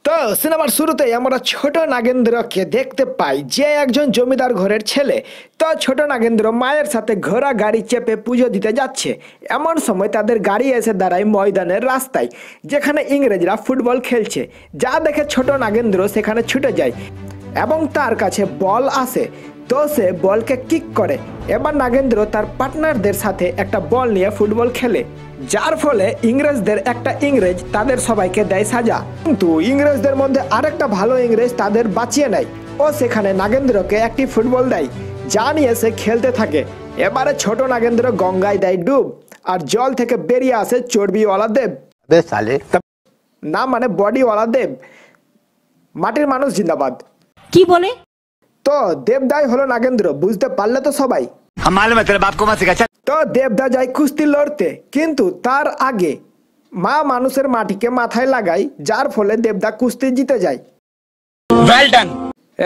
তো সিনেমার শুরুতেই আমরা ছোট নাগেন্দ্রকে দেখতে পাই, যে একজন জমিদার ঘরের ছেলে। তো ছোট নাগেন্দ্র মায়ের সাথে ঘোড়া গাড়ি চেপে পুজো দিতে যাচ্ছে। এমন সময় তাদের গাড়ি এসে দাঁড়ায় ময়দানের রাস্তায়, যেখানে ইংরেজরা ফুটবল খেলছে। যা দেখে ছোট নাগেন্দ্র সেখানে ছুটে যায় এবং তার কাছে বল আসে। তো সে বলকে কিক করে। এবার নাগেন্দ্র তার পার্টনারদের সাথে একটা বল নিয়ে ফুটবল খেলে, যার ফলে ইংরেজদের একটা ইংরেজ তাদের সবাইকে দেয় সাজা। কিন্তু ইংরেজদের মধ্যে আরেকটা ভালো ইংরেজ তাদের বাঁচিয়ে নেয় ও সেখানে নাগেন্দ্রকে একটি ফুটবল দেয়, যা নিয়ে সে খেলতে থাকে। এবারে ছোট নাগেন্দ্র গঙ্গায় দেয় ডুব, আর জল থেকে বেরিয়ে আসে চর্বিওয়ালা দেব। না মানে বডিওয়ালা দেব। মাটির মানুষ জিন্দাবাদ। কি বলে? তো দেবদাই হলো নাগেন্দ্র, বুঝতে পারলে তো সবাই। তো দেবদা যায় কুস্তি লড়তে, কিন্তু তার আগে মা মানুষের মাটিকে মাথায় লাগায়, যার ফলে দেবদা কুস্তি জিতে যায়।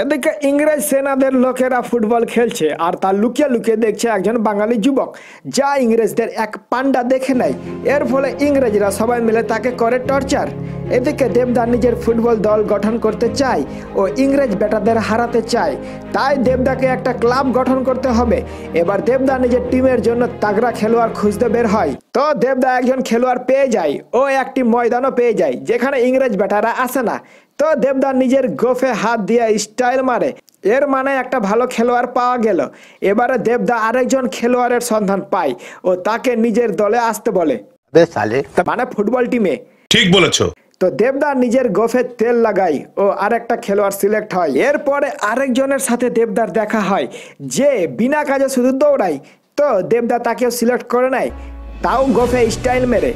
এদিকে ইংরেজ সেনাদের লোকেরা ফুটবল খেলছে, আর তা লুকিয়ে লুকিয়ে দেখছে একজন বাঙালি যুবক, যা ইংরেজদের এক পান্ডা দেখে নেয়। এর ফলে ইংরেজরা সবাই মিলে তাকে করে টর্চার। এদিকে দেবদা নিজের ফুটবল দল গঠন করতে চায় ও ইংরেজ বেটাদের হারাতে চায়, তাই দেবদাকে একটা ক্লাব গঠন করতে হবে। এবার দেবদা নিজের টিমের জন্য তাগড়া খেলোয়াড় খুঁজতে বের হয়। তো দেবদা একজন খেলোয়াড় পেয়ে যায় ও একটি ময়দানও পেয়ে যায়, যেখানে ইংরেজ বেটারা আসে না। তো দেবদা নিজের গোফে হাত দিয়ে স্টাইল মারে, এর মানে একটা ভালো খেলোয়াড় পাওয়া গেল। এবারে দেবদা আরেকজন খেলোয়াড়ের সন্ধান পায় ও তাকে নিজের দলে আসতে বলে, মানে ফুটবল টিমে। ঠিক বলেছো। তো দেবদা নিজের গোফে তেল লাগায় ও আরেকটা খেলোয়াড় সিলেক্ট হয়। এরপরে আরেকজনের সাথে দেবদার দেখা হয়, যে বিনা কাজে শুধু দৌড়ায়। তো দেবদা তাকেও সিলেক্ট করে নেয়, তাও গোফে স্টাইল মেরে।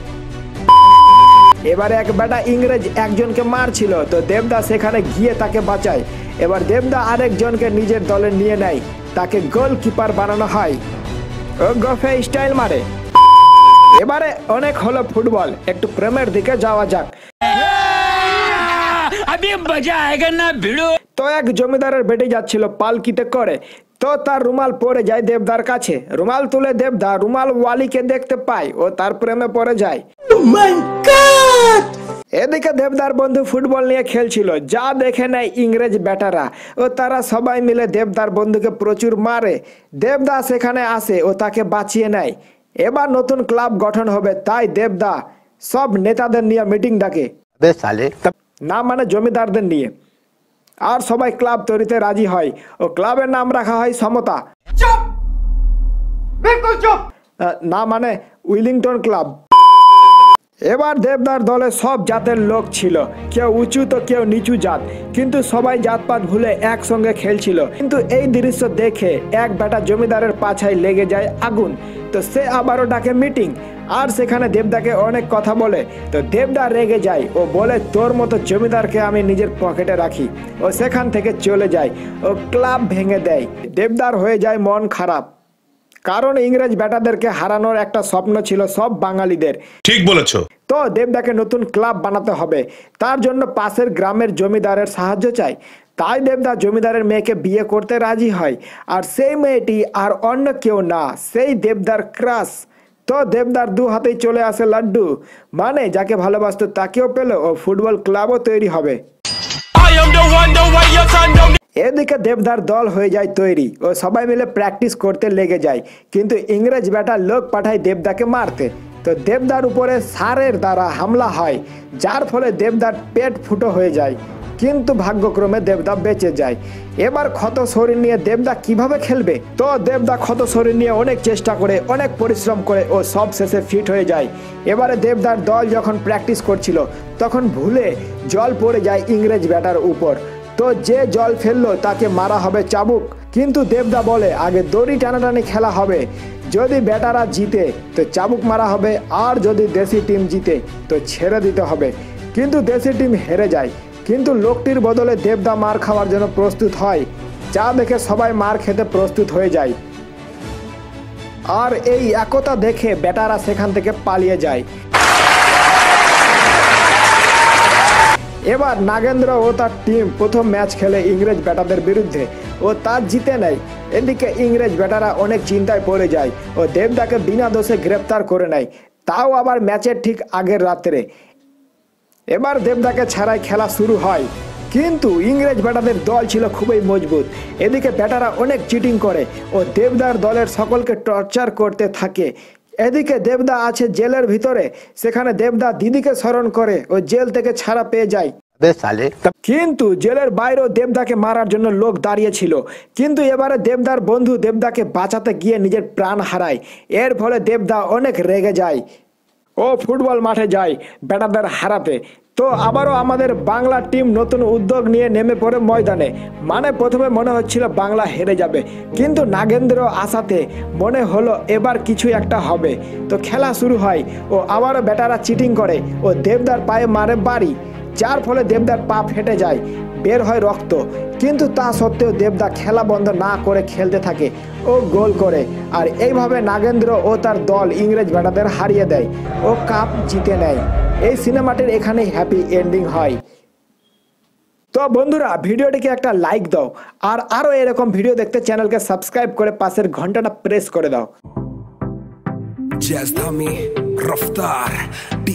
এবারে এক বেটা ইংরেজ একজনকে মারছিল, তো দেবদা সেখানে গিয়ে তাকে বাঁচায়। এবার দেবদা আরেকজনকে নিজের দলে নিয়ে নেয়, তাকে গোলকিপার বানানো হয়, ও গোফে স্টাইল মারে। এবারে অনেক হলো ফুটবল, একটু প্রেমের দিকে যাওয়া যাক। তো এক জমিদারের বেটে যাচ্ছিল পালকিতে করে, তো তার রুমাল পড়ে যায় দেবদার কাছে। রুমাল তুলে দেবদা রুমাল ওয়ালিকে দেখতে পায় ও তার প্রেমে পড়ে যায়। এদিকে দেবদার বন্ধু ফুটবল নিয়ে খেলছিল, যা দেখে নেয় ইংরেজ বেটারা ও তারা সবাই মিলে দেবদার বন্ধুকে প্রচুর মারে। দেবদা সেখানে আসে ও তাকে বাঁচিয়ে নেয়। এবার নতুন ক্লাব গঠন হবে, তাই দেবদা সব নেতাদের নিয়ে মিটিং ডাকে, না মানে জমিদারদের নিয়ে। আর সবাই ক্লাব তৈরিতে রাজি হয় ও ক্লাবের নাম রাখা হয় সমতা, না মানে উইলিংটন ক্লাব। এবার দেবদার দলে সব জাতের লোক ছিল, কেউ উঁচু তো কেউ নিচু জাত, কিন্তু সবাই জাতপাত ভুলে একসঙ্গে খেলছিল। কিন্তু এই দৃশ্য দেখে এক বেটা জমিদারের পাছায় লেগে যায় আগুন। তো সে আবারও ডাকে মিটিং, আর সেখানে দেবদাকে অনেক কথা বলে। তো দেবদা রেগে যায় ও বলে, তোর মতো জমিদারকে আমি নিজের পকেটে রাখি। ও সেখান থেকে চলে যায় ও ক্লাব ভেঙে দেয়। দেবদার হয়ে যায় মন খারাপ, কারণ ইংরেজ বেটাদেরকে হারানোর একটা স্বপ্ন ছিল সব বাঙালিদের। ঠিক বলেছো। তো দেবদাকে নতুন ক্লাব বানাতে হবে, তার জন্য পাশের গ্রামের জমিদারের সাহায্য চাই। তাই দেবদা জমিদারের মেয়েকে বিয়ে করতে রাজি হয়, আর সেই মেয়েটি আর অন্য কেউ না, সেই দেবদার ক্রাশ। তো দেবদার দু হাতেই চলে আসে লাড্ডু, মানে যাকে ভালোবাসতো তাকেও পেল ও ফুটবল ক্লাবও তৈরি হবে। এদিকে দেবদার দল হয়ে যায় তৈরি ও সবাই মিলে প্র্যাকটিস করতে লেগে যায়। কিন্তু ইংরেজ বেটা লোক পাঠায় দেবদাকে মারতে। তো দেবদার উপরে ষাঁড়ের দ্বারা হামলা হয়, যার ফলে দেবদার পেট ফুটো হয়ে যায়, কিন্তু ভাগ্যক্রমে দেবদা বেঁচে যায়। এবার ক্ষত শরীর নিয়ে দেবদা কিভাবে খেলবে? তো দেবদা ক্ষত শরীর নিয়ে অনেক চেষ্টা করে, অনেক পরিশ্রম করে ও সব শেষে ফিট হয়ে যায়। এবারে দেবদার দল যখন প্র্যাকটিস করছিল, তখন ভুলে জল পড়ে যায় ইংরেজ বেটার উপর। তো যে জল ফেললো তাকে মারা হবে চাবুক। কিন্তু দেবদা বলে, আগে দড়ি টানাটানি খেলা হবে, যদি বেটারা জিতে তো চাবুক মারা হবে, আর যদি দেশি টিম জিতে তো ছেড়ে দিতে হবে। কিন্তু দেশি টিম হেরে যায়, কিন্তু লোকটির বদলে দেবদা মার খাওয়ার জন্য প্রস্তুত হয়, যা দেখে সবাই মার খেতে প্রস্তুত হয়ে যায়। আর এই একতা দেখে বেটারা সেখান থেকে পালিয়ে যায়। এবার নাগেন্দ্র ও তার টিম প্রথম ম্যাচ খেলে ইংরেজ বেটাদের বিরুদ্ধে ও তার জিতে নেয়। এদিকে ইংরেজ বেটারা অনেক চিন্তায় পড়ে যায় ও দেবদাকে বিনা দোষে গ্রেপ্তার করে নেয়, তাও আবার ম্যাচের ঠিক আগের রাত্রে। এবার দেবদাকে ছাড়াই খেলা শুরু হয়, কিন্তু ইংরেজ ব্যাটাদের দল ছিল খুবই মজবুত। এদিকে ব্যাটারা অনেক চিটিং করে ও দেবদার দলের সকলকে টর্চার করতে থাকে। এদিকে দেবদা আছে জেলের ভিতরে, সেখানে দেবদা দিদিকে স্মরণ করে ও জেল থেকে ছাড়া পেয়ে যায়। কিন্তু জেলের বাইরেও দেবদাকে মারার জন্য লোক দাঁড়িয়ে ছিল, কিন্তু এবারে দেবদার বন্ধু দেবদাকে বাঁচাতে গিয়ে নিজের প্রাণ হারায়। এর ফলে দেবদা অনেক রেগে যায় ও ফুটবল মাঠে যায় ব্যাটাদের হারাতে। তো আবারও আমাদের বাংলা টিম নতুন উদ্যোগ নিয়ে নেমে পড়ে ময়দানে। মানে প্রথমে মনে হচ্ছিল বাংলা হেরে যাবে, কিন্তু নাগেন্দ্র আসাতে মনে হলো এবার কিছু একটা হবে। তো খেলা শুরু হয় ও আবারও ব্যাটারা চিটিং করে ও দেবদার পায়ে মারে বাড়ি, যার ফলে দেবদার পা ফেটে যায়, বের হয় রক্ত। কিন্তু তা সত্ত্বেও দেবদা খেলা বন্ধ না করে খেলতে থাকে ও গোল করে। আর এইভাবে নাগেন্দ্র ও তার দল ইংরেজ ব্যাটাদের হারিয়ে দেয় ও কাপ জিতে নেয়। এই সিনেমাটির এখানে হ্যাপি এন্ডিং হয়। তো বন্ধুরা, ভিডিওটিকে একটা লাইক দাও, আর আরও এরকম ভিডিও দেখতে চ্যানেলকে সাবস্ক্রাইব করে পাশের ঘন্টাটা প্রেস করে দাও।